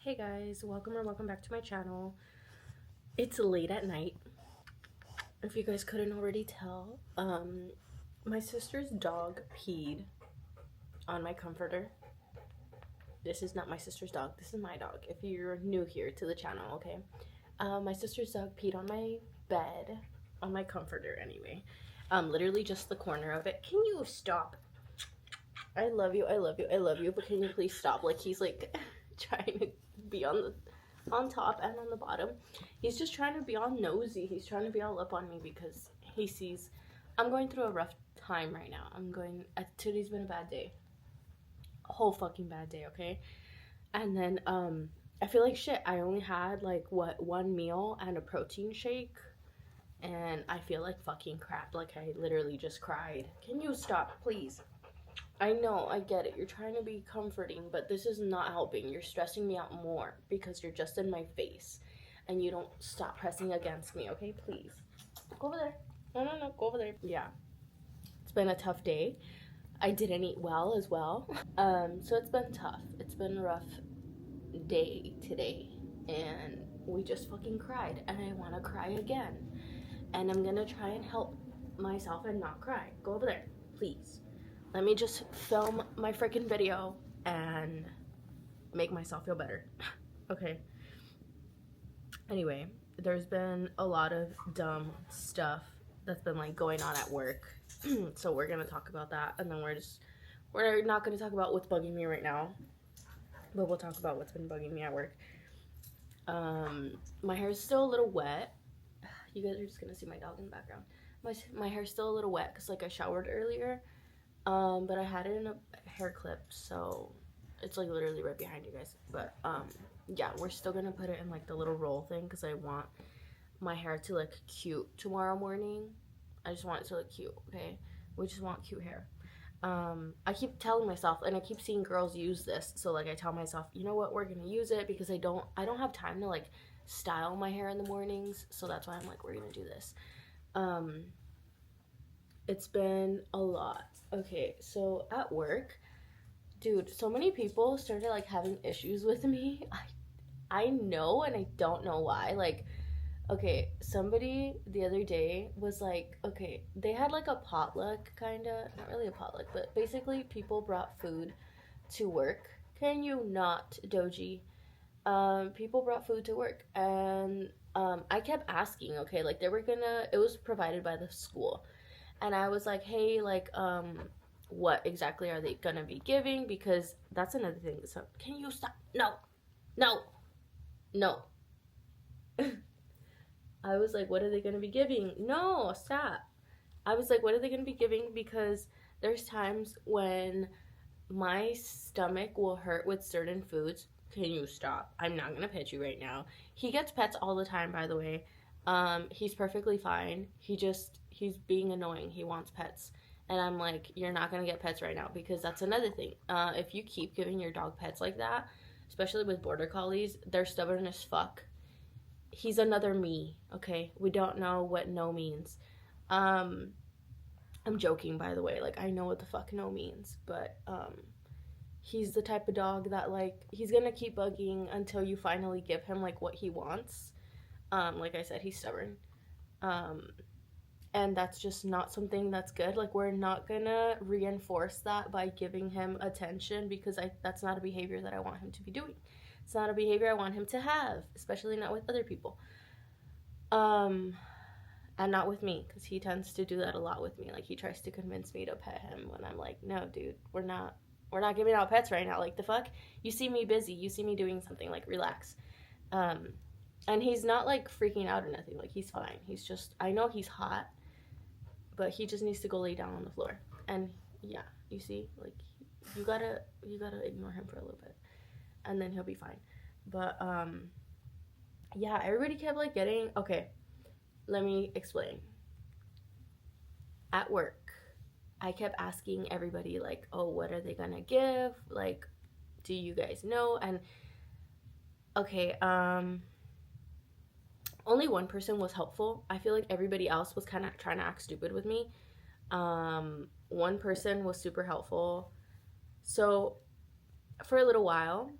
Hey guys, welcome back to my channel. It's late at night. If you guys couldn't already tell, my sister's dog peed on my comforter. This is not my sister's dog, this is my dog, if you're new here to the channel, okay? My sister's dog peed on my bed, on my comforter anyway. Literally just the corner of it. Can you stop? I love you, but can you please stop? Like, he's like trying to be on top and on the bottom. He's just trying to be all nosy. He's trying to be all up on me because he sees I'm going through a rough time right now. Today's been a bad day. A whole fucking bad day, okay? And then I feel like shit. I only had like one meal and a protein shake, and I feel like fucking crap. Like, I literally just cried. Can you stop, please? I know, I get it. You're trying to be comforting, but this is not helping. You're stressing me out more because you're just in my face and you don't stop pressing against me, okay? Please. Go over there. No, go over there. Yeah. It's been a tough day. I didn't eat well as well. So it's been tough. It's been a rough day today. And we just fucking cried. And I want to cry again. And I'm gonna try and help myself and not cry. Go over there, please. Let me just film my freaking video and make myself feel better. Okay. Anyway, there's been a lot of dumb stuff that's been like going on at work. So we're gonna talk about that, and then we're not gonna talk about what's bugging me right now, but we'll talk about what's been bugging me at work. My hair is still a little wet. You guys are just gonna see my dog in the background. My hair's still a little wet because like I showered earlier. But I had it in a hair clip, so it's like literally right behind you guys. But yeah, we're still gonna put it in like the little roll thing because I want my hair to look cute tomorrow morning. I just want it to look cute, okay? We just want cute hair. I keep telling myself, and I keep seeing girls use this, so like I tell myself, you know what, we're gonna use it because I don't have time to like style my hair in the mornings, so that's why I'm like, we're gonna do this. It's been a lot. Okay, so at work, dude, so many people started like having issues with me. I know, and I don't know why. Like, okay, somebody the other day was like, okay, they had like a potluck, kinda, not really a potluck, but basically people brought food to work. Can you not, Doji? People brought food to work, and I kept asking, okay, like it was provided by the school. And I was like, hey, like, what exactly are they gonna be giving? Because that's another thing. So, can you stop? No. I was like, what are they gonna be giving? No, stop. I was like, what are they gonna be giving? Because there's times when my stomach will hurt with certain foods. Can you stop? I'm not gonna pet you right now. He gets pets all the time, by the way. He's perfectly fine. He's being annoying. He wants pets. And I'm like, you're not gonna get pets right now, because that's another thing. If you keep giving your dog pets like that, especially with border collies, they're stubborn as fuck. He's another me, okay? We don't know what no means. I'm joking, by the way. Like, I know what the fuck no means, but he's the type of dog that like he's gonna keep bugging until you finally give him like what he wants. Like I said, he's stubborn. And that's just not something that's good. Like, we're not gonna reinforce that by giving him attention, because that's not a behavior that I want him to be doing. It's not a behavior I want him to have, especially not with other people. And not with me, because he tends to do that a lot with me. Like, he tries to convince me to pet him when I'm like, no, dude, we're not giving out pets right now. Like, the fuck? You see me busy. You see me doing something. Like, relax. And he's not like freaking out or nothing. Like, he's fine. He's just, I know he's hot, but he just needs to go lay down on the floor. And yeah, you see, like, you gotta ignore him for a little bit, and then he'll be fine. But yeah, everybody kept like getting, okay, let me explain. At work, I kept asking everybody like, oh, what are they gonna give? Like, do you guys know? And okay, only one person was helpful. I feel like everybody else was kind of trying to act stupid with me. One person was super helpful. So for a little while,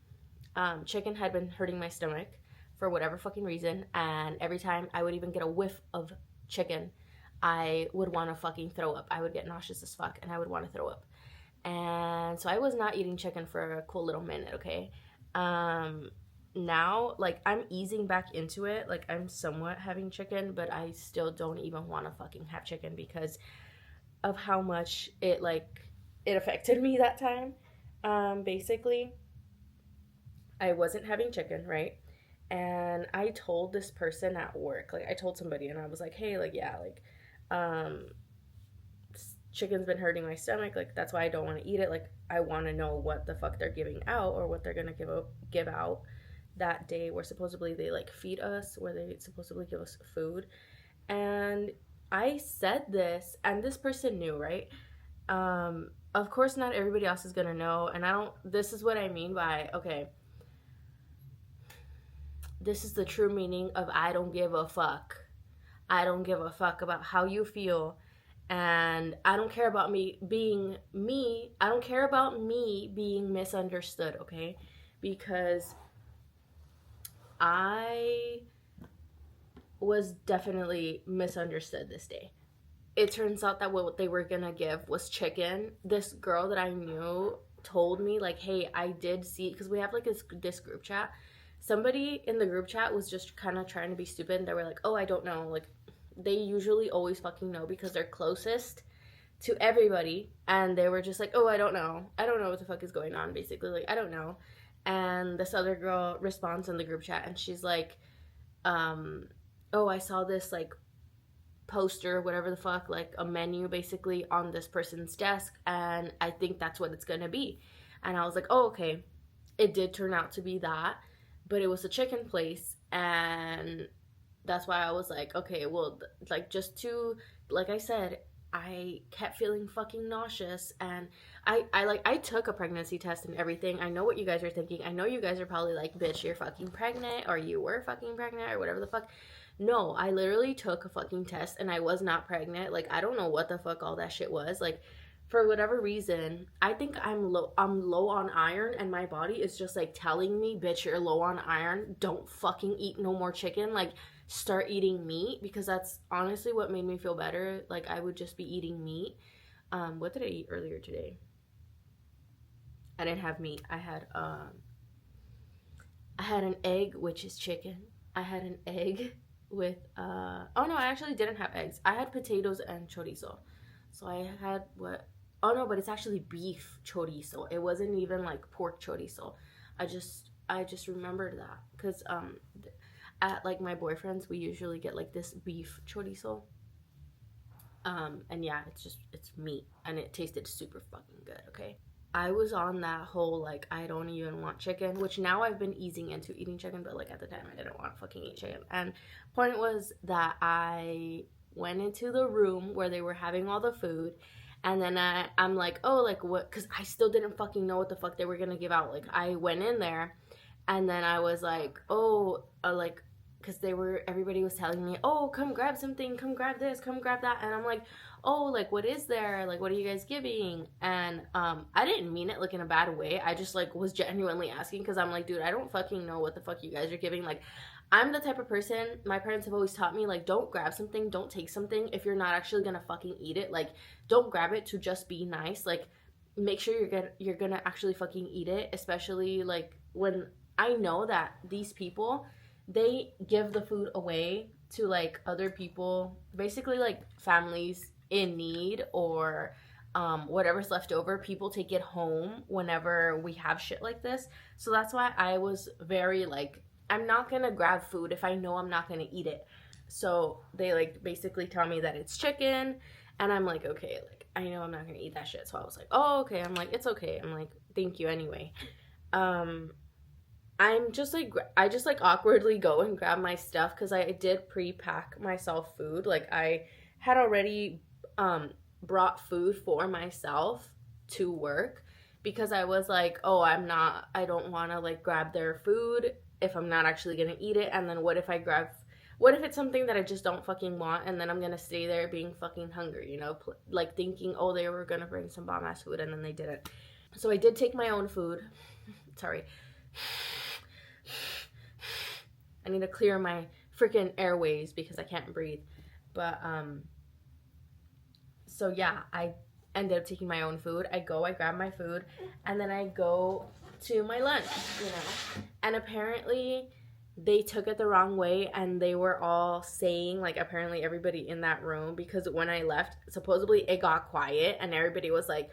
chicken had been hurting my stomach for whatever fucking reason, and every time I would even get a whiff of chicken, I would want to fucking throw up. I would get nauseous as fuck, and I would want to throw up. And so I was not eating chicken for a cool little minute, okay? Now, like, I'm easing back into it. Like, I'm somewhat having chicken, but I still don't even want to fucking have chicken because of how much it, like, it affected me that time. Basically, I wasn't having chicken, right? And I told this person at work, like, I told somebody, and I was like, hey, like, yeah, like, um, chicken's been hurting my stomach, like, that's why I don't want to eat it. Like, I want to know what the fuck they're giving out, or what they're gonna give out that day, where supposedly they, like, feed us, where they supposedly give us food. And I said this, and this person knew, right? Of course not everybody else is gonna know, and I don't, this is what I mean by, okay, this is the true meaning of I don't give a fuck. I don't give a fuck about how you feel, and I don't care about me being me. I don't care about me being misunderstood, okay? Because I was definitely misunderstood this day. It turns out that what they were gonna give was chicken. This girl that I knew told me, like, hey, I did see, because we have, like, this group chat. Somebody in the group chat was just kind of trying to be stupid, and they were like, oh, I don't know. Like, they usually always fucking know because they're closest to everybody, and they were just like, oh, I don't know what the fuck is going on, basically, like, I don't know. And this other girl responds in the group chat, and she's like, oh, I saw this, like, poster, whatever the fuck, like a menu basically on this person's desk, and I think that's what it's gonna be. And I was like, oh, okay. It did turn out to be that, but it was a chicken place, and that's why I was like, okay, well, like, just to, like I said, I kept feeling fucking nauseous, and I took a pregnancy test and everything. I know what you guys are thinking. I know you guys are probably like, bitch, you're fucking pregnant, or you were fucking pregnant, or whatever the fuck. No, I literally took a fucking test and I was not pregnant. Like, I don't know what the fuck all that shit was. Like, for whatever reason, I think I'm low on iron, and my body is just like telling me, bitch, you're low on iron. Don't fucking eat no more chicken. Like, start eating meat, because that's honestly what made me feel better. Like, I would just be eating meat. What did I eat earlier today? I didn't have meat. I had an egg, which is chicken. I had an egg with oh no, I actually didn't have eggs. I had potatoes and chorizo. So I had what, oh no, but it's actually beef chorizo. It wasn't even like pork chorizo. I just remembered that because at, like, my boyfriend's, we usually get, like, this beef chorizo. And yeah, it's meat, and it tasted super fucking good, okay? I was on that whole, like, I don't even want chicken, which now I've been easing into eating chicken, but, like, at the time I didn't want to fucking eat chicken. And point was that I went into the room where they were having all the food, and then I'm like, oh, like, what, because I still didn't fucking know what the fuck they were gonna give out. Like, I went in there, and then I was like, oh, like, because everybody was telling me, oh, come grab something, come grab this, come grab that, and I'm like, oh, like, what is there, like, what are you guys giving? And I didn't mean it, like, in a bad way. I just, like, was genuinely asking, because I'm like, dude, I don't fucking know what the fuck you guys are giving. Like, I'm the type of person, my parents have always taught me, like, don't grab something, don't take something if you're not actually gonna fucking eat it. Like, don't grab it to just be nice. Like, make sure you're gonna actually fucking eat it, especially, like, when I know that these people, they give the food away to, like, other people, basically, like, families in need, or whatever's left over, people take it home whenever we have shit like this. So that's why I was very, like, I'm not gonna grab food if I know I'm not gonna eat it. So they, like, basically tell me that it's chicken, and I'm like, okay, like, I know I'm not gonna eat that shit. So I was like, oh, okay. I'm like, it's okay. I'm like, thank you anyway. I'm just like, I just, like, awkwardly go and grab my stuff, because I did pre-pack myself food. Like, I had already brought food for myself to work, because I was like, oh, I don't want to, like, grab their food if I'm not actually gonna eat it. And then what if it's something that I just don't fucking want, and then I'm gonna stay there being fucking hungry, you know, like, thinking, oh, they were gonna bring some bomb ass food, and then they didn't. So I did take my own food. Sorry. I need to clear my freaking airways because I can't breathe. But so yeah, I ended up taking my own food. I grab my food, and then I go to my lunch, you know. And apparently they took it the wrong way, and they were all saying, like, apparently everybody in that room, because when I left, supposedly it got quiet and everybody was like,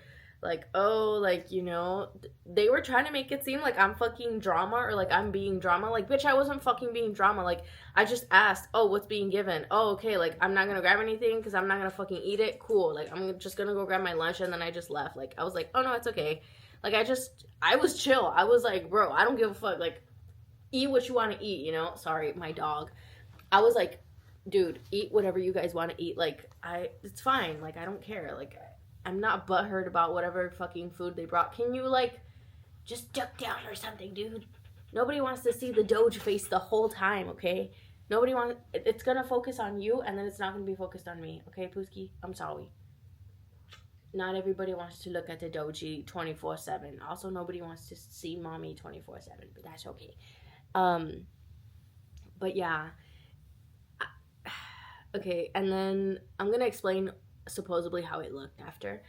oh, like, you know, they were trying to make it seem like I'm fucking drama, or like I'm being drama. Like, bitch, I wasn't fucking being drama. Like, I just asked, oh, what's being given? Oh, okay, like, I'm not gonna grab anything because I'm not gonna fucking eat it. Cool. Like, I'm just gonna go grab my lunch, and then I just left. Like, I was like, oh no, it's okay. Like, I was chill. I was like, bro, I don't give a fuck. Like, eat what you want to eat, you know? Sorry, my dog. I was like, dude, eat whatever you guys want to eat. Like, it's fine. Like, I don't care. Like, I'm not butthurt about whatever fucking food they brought. Can you, like, just duck down or something, dude? Nobody wants to see the Doge face the whole time, okay? Nobody wants... It's gonna focus on you, and then it's not gonna be focused on me, okay, Pooski? I'm sorry. Not everybody wants to look at the Doji 24/7. Also, nobody wants to see mommy 24/7, but that's okay. But yeah. Okay, and then I'm gonna explain supposedly how it looked after.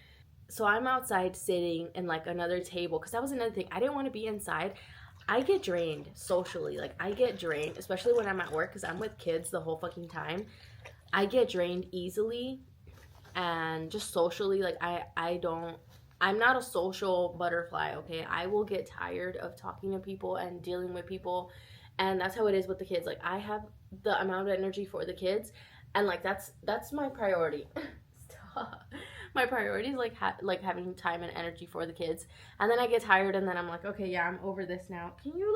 So I'm outside sitting in like another table, because that was another thing. I didn't want to be inside. I get drained socially. Like, I get drained, especially when I'm at work, because I'm with kids the whole fucking time. I get drained easily, and just socially, like, I'm not a social butterfly, okay? I will get tired of talking to people and dealing with people, and that's how it is with the kids. Like, I have the amount of energy for the kids, and like that's my priority. Stop. My priority is like having time and energy for the kids, and then I get tired, and then I'm like, okay, yeah, I'm over this now. Can you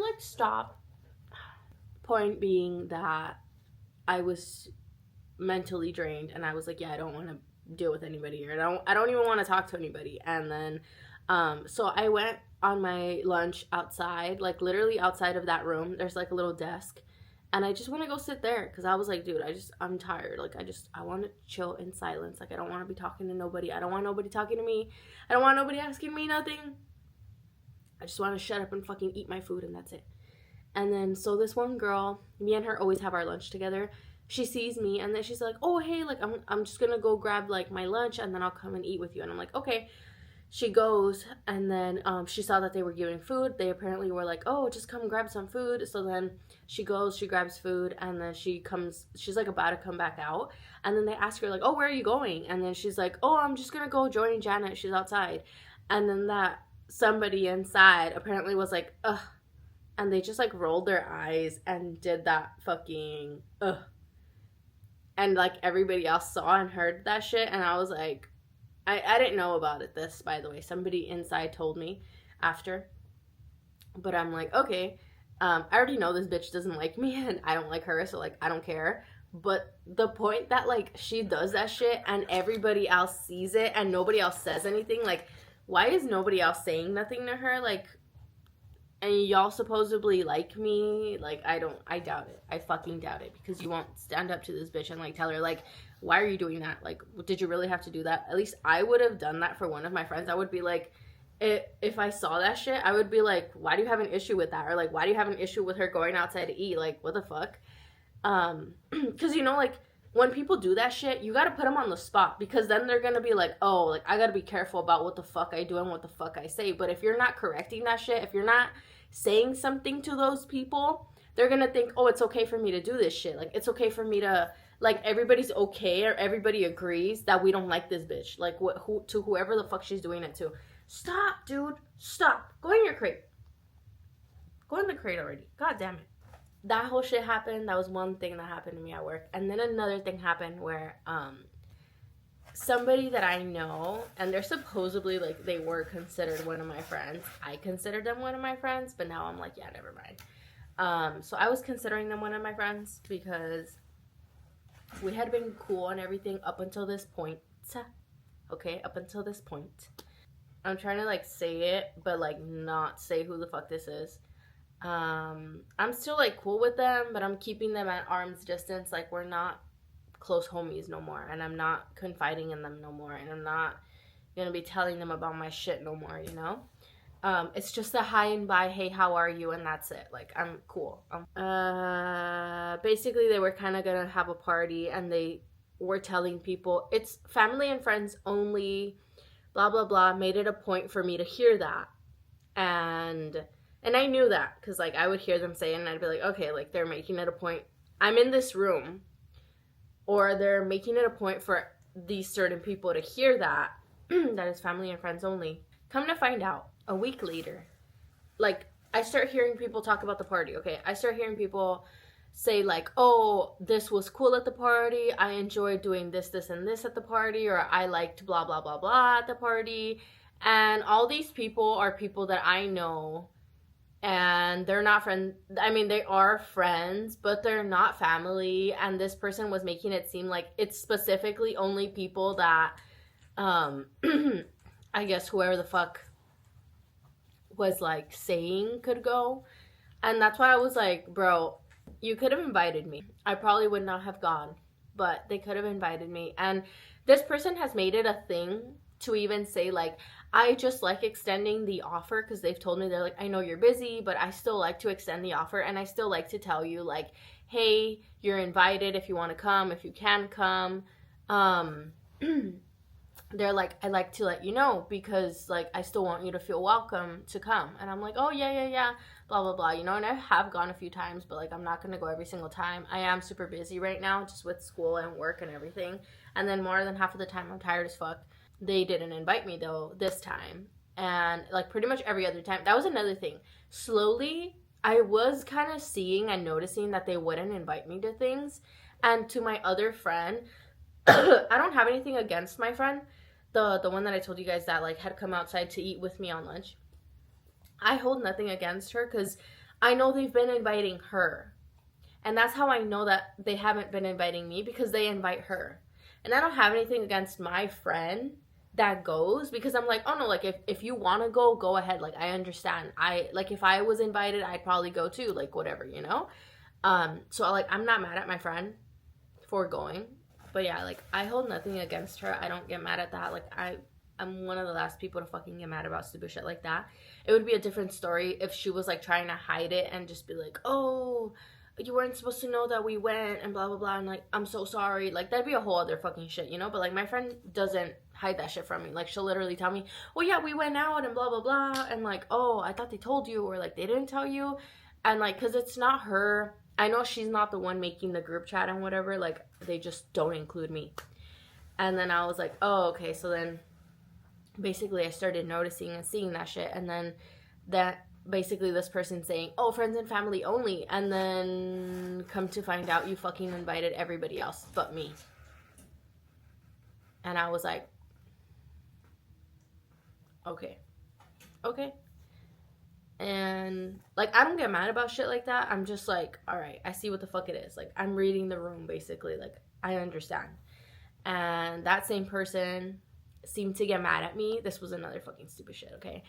like stop? Point being that I was mentally drained, and I was like, yeah, I don't want to deal with anybody here. I don't even want to talk to anybody. And then so I went on my lunch outside, like literally outside of that room. There's like a little desk, and I just want to go sit there, because I was like, dude, I'm tired. Like, I want to chill in silence. Like, I don't want to be talking to nobody. I don't want nobody talking to me. I don't want nobody asking me nothing. I just want to shut up and fucking eat my food, and that's it. And then so this one girl, me and her always have our lunch together. She sees me, and then she's like, oh, hey, like, I'm just gonna go grab like my lunch, and then I'll come and eat with you. And I'm like, okay. She goes, and then she saw that they were giving food. They apparently were like, oh, just come grab some food. So then she goes, she grabs food, and then she's like about to come back out. And then they ask her like, oh, where are you going? And then she's like, oh, I'm just gonna go join Janet, she's outside. And then that somebody inside apparently was like, ugh. And they just like rolled their eyes and did that fucking ugh. And like everybody else saw and heard that shit, and I was like, I didn't know about it, this, by the way. Somebody inside told me after. But I'm like, okay, I already know this bitch doesn't like me, and I don't like her, so, like, I don't care. But the point that, like, she does that shit, and everybody else sees it, and nobody else says anything, like, why is nobody else saying nothing to her? Like, and y'all supposedly like me? Like, I doubt it. I fucking doubt it, because you won't stand up to this bitch and, like, tell her, like, why are you doing that? Like, did you really have to do that? At least I would have done that for one of my friends. I would be like, if I saw that shit, I would be like, why do you have an issue with that? Or like, why do you have an issue with her going outside to eat? Like, what the fuck? Because, you know, like, when people do that shit, you gotta put them on the spot, because then they're gonna be like, oh, like, I gotta be careful about what the fuck I do and what the fuck I say. But if you're not correcting that shit, if you're not saying something to those people, they're gonna think, oh, it's okay for me to do this shit. Like, it's okay for me to, like, everybody's okay, or everybody agrees that we don't like this bitch. Like, to whoever the fuck she's doing it to. Stop, dude. Stop. Go in your crate. Go in the crate already. God damn it. That whole shit happened. That was one thing that happened to me at work. And then another thing happened where somebody that I know, and they're supposedly, like, they were considered one of my friends. I considered them one of my friends, but now I'm like, yeah, never mind. So I was considering them one of my friends because we had been cool and everything up until this point. Okay, up until this point. I'm trying to, like, say it, but, like, not say who the fuck this is. I'm still, like, cool with them, but I'm keeping them at arm's distance. Like, we're not close homies no more, and I'm not confiding in them no more, and I'm not gonna be telling them about my shit no more, you know? It's just a hi and bye, hey, how are you, and that's it. Like, I'm cool. Basically, they were kind of gonna have a party, and they were telling people it's family and friends only, blah blah blah. Made it a point for me to hear that, and I knew that because like I would hear them say it, and I'd be like, okay, like they're making it a point. I'm in this room, or they're making it a point for these certain people to hear that that is family and friends only. Come to find out, a week later, like, I start hearing people talk about the party, okay? I start hearing people say, like, oh, this was cool at the party. I enjoyed doing this, this, and this at the party. Or I liked blah, blah, blah, blah at the party. And all these people are people that I know. And they're not friends. I mean, they are friends, but they're not family. And this person was making it seem like it's specifically only people that, I guess whoever the fuck was like saying could go. And that's why I was like, bro, you could have invited me. I probably would not have gone, but they could have invited me. And this person has made it a thing to even say, like, I just like extending the offer, because they've told me, they're like, I know you're busy, but I still like to extend the offer, and I still like to tell you, like, hey, you're invited if you want to come, if you can come. They're like, I like to let you know because, like, I still want you to feel welcome to come. And I'm like, oh, yeah, blah, blah, blah, you know, and I have gone a few times, but, like, I'm not going to go every single time. I am super busy right now, just with school and work and everything. And then more than half of the time, I'm tired as fuck. They didn't invite me, though, this time. And, like, pretty much every other time. That was another thing. Slowly, I was kind of seeing and noticing that they wouldn't invite me to things. And to my other friend, I don't have anything against my friend, the one that I told you guys that, like, had come outside to eat with me on lunch. I hold nothing against her because I know they've been inviting her. And that's how I know that they haven't been inviting me, because they invite her. And I don't have anything against my friend that goes, because I'm like, oh no, like, if you want to go ahead. Like, I understand. Like, if I was invited, I'd probably go too, like, whatever, you know? So, like, I'm not mad at my friend for going. But yeah, like, I hold nothing against her. I don't get mad at that. Like, I'm one of the last people to fucking get mad about stupid shit like that. It would be a different story if she was, like, trying to hide it and just be like, oh, you weren't supposed to know that we went and blah, blah, blah. And, like, I'm so sorry. Like, that'd be a whole other fucking shit, you know? But, like, my friend doesn't hide that shit from me. Like, she'll literally tell me, well, yeah, we went out and blah, blah, blah. And, like, oh, I thought they told you, or, like, they didn't tell you. And, like, because it's not her. I know she's not the one making the group chat and whatever. Like, they just don't include me. And then I was like, oh, okay. So then basically I started noticing and seeing that shit. And then that basically this person saying, oh, friends and family only. And then come to find out you fucking invited everybody else but me. And I was like, okay. And, like, I don't get mad about shit like that. I'm just like, all right, I see what the fuck it is. Like, I'm reading the room, basically. Like, I understand. And that same person seemed to get mad at me. This was another fucking stupid shit, okay?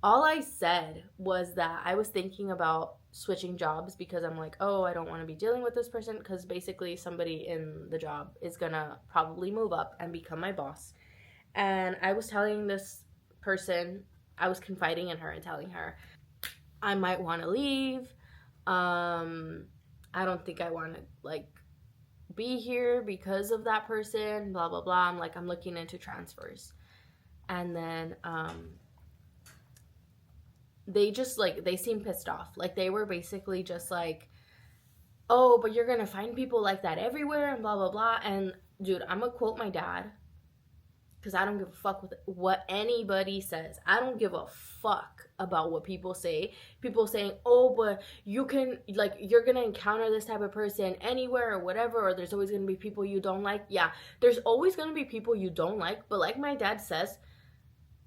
All I said was that I was thinking about switching jobs, because I'm like, oh, I don't want to be dealing with this person, because basically somebody in the job is gonna probably move up and become my boss. And I was telling this person, I was confiding in her and telling her, I might want to leave. I don't think I want to, like, be here because of that person, blah, blah, blah. I'm like, I'm looking into transfers. And then, they just, like, they seemed pissed off. Like, they were basically just like, oh, but you're going to find people like that everywhere and blah, blah, blah. And, dude, I'm going to quote my dad, because I don't give a fuck with what anybody says. I don't give a fuck about what people say. People saying, oh, but you can, like, you're going to encounter this type of person anywhere or whatever, or there's always going to be people you don't like. Yeah, there's always going to be people you don't like, but like my dad says,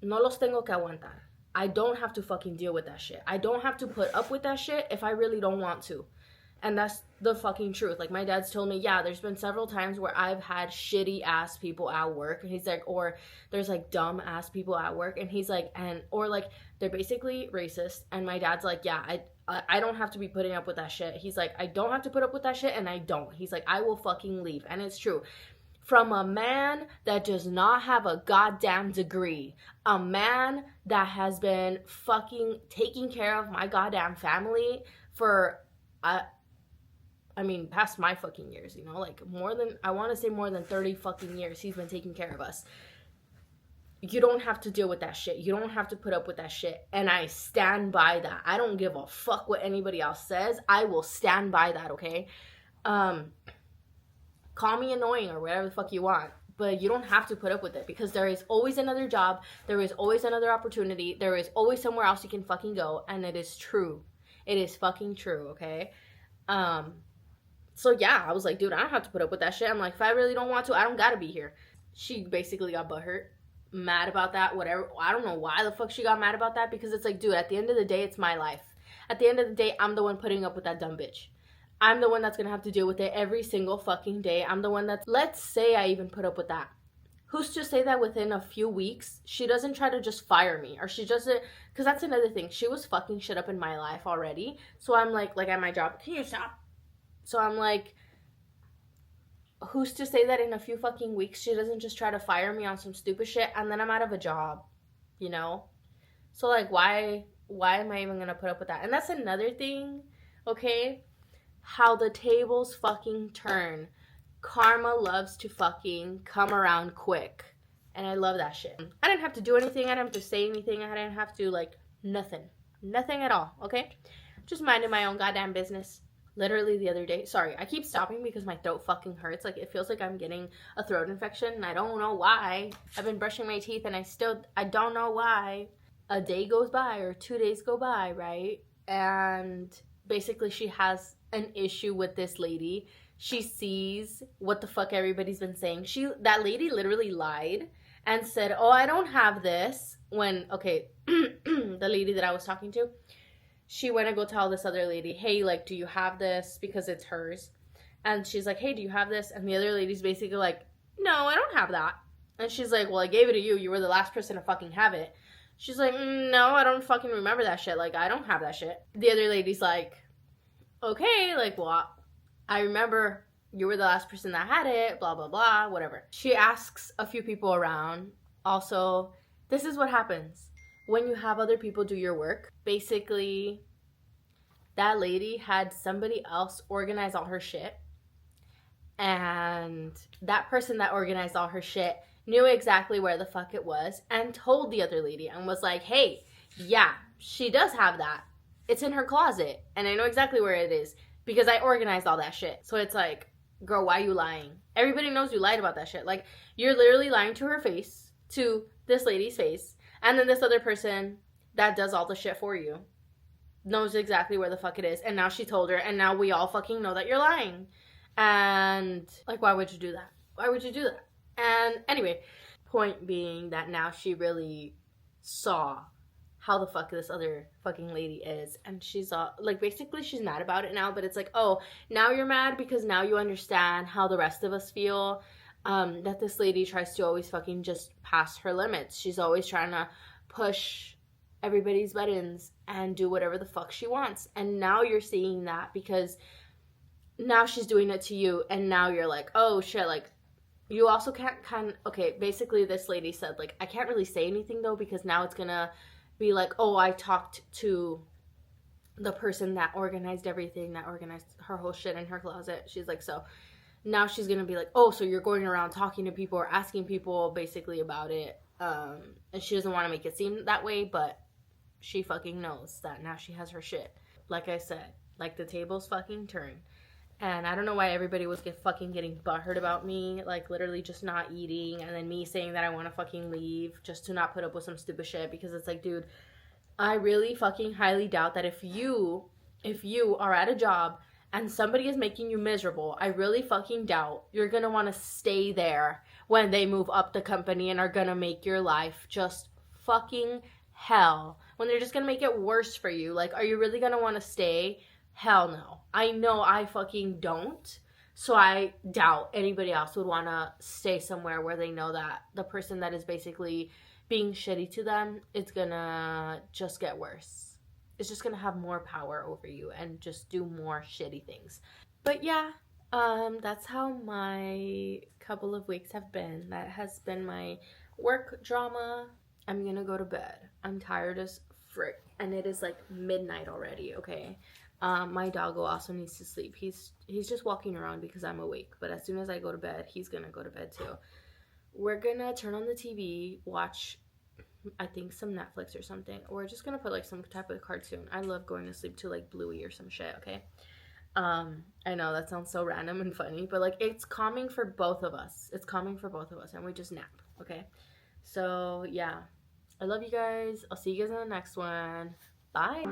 no los tengo que aguantar. I don't have to fucking deal with that shit. I don't have to put up with that shit if I really don't want to. And that's the fucking truth. Like, my dad's told me, yeah, there's been several times where I've had shitty ass people at work. And he's like, or there's, like, dumb ass people at work. And he's like, or, like, they're basically racist. And my dad's like, yeah, I don't have to be putting up with that shit. He's like, I don't have to put up with that shit, and I don't. He's like, I will fucking leave. And it's true. from a man that does not have a goddamn degree. A man that has been fucking taking care of my goddamn family for, past my fucking years, you know? Like, I want to say more than 30 fucking years he's been taking care of us. You don't have to deal with that shit. You don't have to put up with that shit. And I stand by that. I don't give a fuck what anybody else says. I will stand by that, okay? Call me annoying or whatever the fuck you want. But you don't have to put up with it, because there is always another job. There is always another opportunity. There is always somewhere else you can fucking go. And it is true. It is fucking true, okay? So yeah, I was like, dude, I don't have to put up with that shit. I'm like, if I really don't want to, I don't gotta be here. She basically got butthurt. Mad about that, whatever. I don't know why the fuck she got mad about that, because it's like, dude, at the end of the day, it's my life. At the end of the day, I'm the one putting up with that dumb bitch. I'm the one that's gonna have to deal with it every single fucking day. I'm the one that's, let's say I even put up with that. Who's to say that within a few weeks, she doesn't try to just fire me, or she doesn't, because that's another thing. She was fucking shit up in my life already. So I'm like at my job, can you stop? So I'm like, who's to say that in a few fucking weeks she doesn't just try to fire me on some stupid shit and then I'm out of a job, you know? So like, why am I even gonna put up with that? And that's another thing, okay? How the tables fucking turn. Karma loves to fucking come around quick. And I love that shit. I didn't have to do anything. I didn't have to say anything. I didn't have to, like, nothing. Nothing at all, okay? Just minding my own goddamn business. Literally the other day, sorry, I keep stopping because my throat fucking hurts. Like, it feels like I'm getting a throat infection, and I don't know why. I've been brushing my teeth, and I don't know why. A day goes by, or 2 days go by, right? And basically she has an issue with this lady. She sees what the fuck everybody's been saying. That lady literally lied and said, oh, I don't have this. When, okay, the lady that I was talking to, she went to go tell this other lady, hey, like, do you have this? Because it's hers. And she's like, hey, do you have this? And the other lady's basically like, no, I don't have that. And she's like, well, I gave it to you. You were the last person to fucking have it. She's like, no, I don't fucking remember that shit. Like, I don't have that shit. The other lady's like, okay, like, well, I remember you were the last person that had it, blah, blah, blah, whatever. She asks a few people around. Also, this is what happens when you have other people do your work. Basically, that lady had somebody else organize all her shit. And that person that organized all her shit knew exactly where the fuck it was and told the other lady and was like, hey, yeah, she does have that. It's in her closet. And I know exactly where it is because I organized all that shit. So it's like, girl, why are you lying? Everybody knows you lied about that shit. Like, you're literally lying to her face, to this lady's face. And then this other person that does all the shit for you knows exactly where the fuck it is. And now she told her, and now we all fucking know that you're lying. And, like, why would you do that? Why would you do that? And anyway, point being that now she really saw how the fuck this other fucking lady is. And she's, like, basically she's mad about it now. But it's like, oh, now you're mad because now you understand how the rest of us feel. That this lady tries to always fucking just pass her limits. She's always trying to push everybody's buttons and do whatever the fuck she wants. And now you're seeing that because now she's doing it to you. And now you're like, oh shit, like, you also can't okay, basically this lady said, like, I can't really say anything though because now it's gonna be like, oh, I talked to the person that organized everything, that organized her whole shit in her closet. She's like, so now she's gonna be like, oh, so you're going around talking to people or asking people basically about it. And she doesn't want to make it seem that way, but she fucking knows that now she has her shit. Like I said, like, the tables fucking turn. And I don't know why everybody was fucking getting butthurt about me, like, literally just not eating, and then me saying that I want to fucking leave just to not put up with some stupid shit, because it's like, dude, I really fucking highly doubt that if you are at a job and somebody is making you miserable, I really fucking doubt you're gonna want to stay there when they move up the company and are gonna make your life just fucking hell. When they're just gonna make it worse for you. Like, are you really gonna want to stay? Hell no. I know I fucking don't. So I doubt anybody else would want to stay somewhere where they know that the person that is basically being shitty to them, it's gonna just get worse. It's just gonna have more power over you and just do more shitty things. But yeah, That's how my couple of weeks have been. That has been my work drama. I'm gonna go to bed. I'm tired as frick, and it is like midnight already. Okay. My doggo also needs to sleep. He's just walking around because I'm awake. But as soon as I go to bed, he's gonna go to bed too. We're gonna turn on the TV, watch I think some Netflix or something. We're just gonna put like some type of cartoon. I love going to sleep to like Bluey or some shit. Okay. I know that sounds so random and funny, but like it's calming for both of us. It's calming for both of us, and we just nap. Okay. So yeah, I love you guys. I'll see you guys in the next one. Bye.